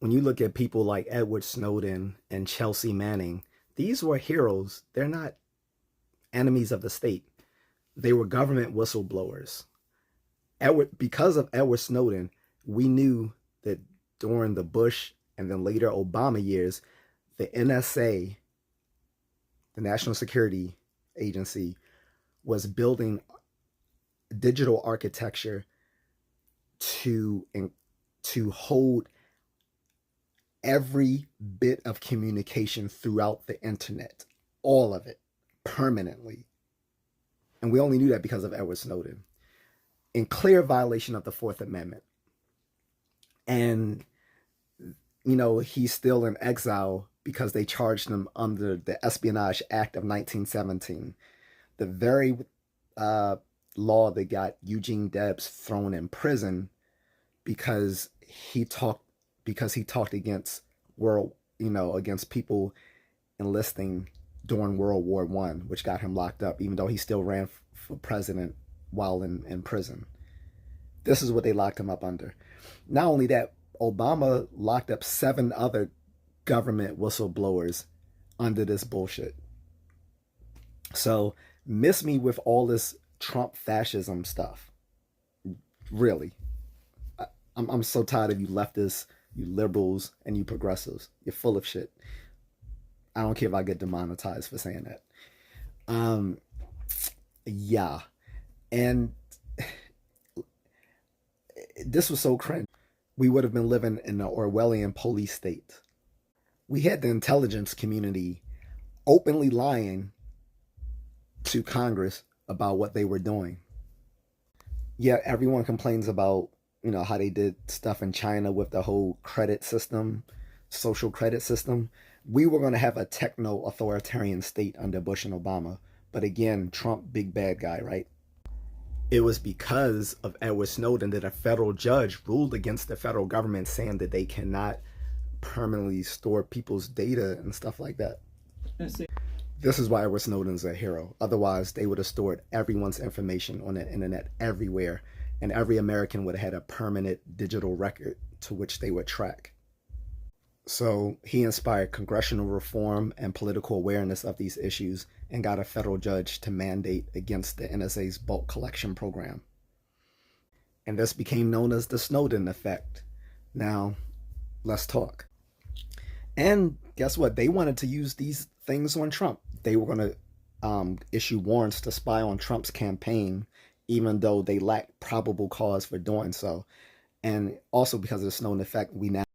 when you look at people like Edward Snowden and Chelsea Manning, these were heroes. They're not enemies of the state. They were government whistleblowers. Because of Edward Snowden, we knew that during the Bush and then later Obama years, the NSA, the National Security Agency, was building digital architecture to hold every bit of communication throughout the internet, all of it, permanently. And we only knew that because of Edward Snowden, in clear violation of the Fourth Amendment. And, you know, he's still in exile because they charged him under the Espionage Act of 1917, the very law that got Eugene Debs thrown in prison because he talked against against people enlisting during World War I, which got him locked up, even though he still ran for president while in prison. This is what they locked him up under. Not only that, Obama locked up 7 other government whistleblowers under this bullshit. So miss me with all this Trump fascism stuff. Really. I'm so tired of you leftists, you liberals, and you progressives. You're full of shit. I don't care if I get demonetized for saying that. Yeah. And this was so cringe. We would have been living in an Orwellian police state. We had the intelligence community openly lying to Congress about what they were doing. Yeah, everyone complains about, how they did stuff in China with the whole credit system, social credit system. We were going to have a techno-authoritarian state under Bush and Obama. But again, Trump, big bad guy, right? It was because of Edward Snowden that a federal judge ruled against the federal government, saying that they cannot permanently store people's data and stuff like that. This is why Edward Snowden's a hero. Otherwise, they would have stored everyone's information on the internet everywhere, and every American would have had a permanent digital record to which they would track. So he inspired congressional reform and political awareness of these issues and got a federal judge to mandate against the NSA's bulk collection program. And this became known as the Snowden effect. Now, let's talk. And guess what? They wanted to use these things on Trump. They were going to issue warrants to spy on Trump's campaign, even though they lacked probable cause for doing so. And also because of the Snowden effect, we now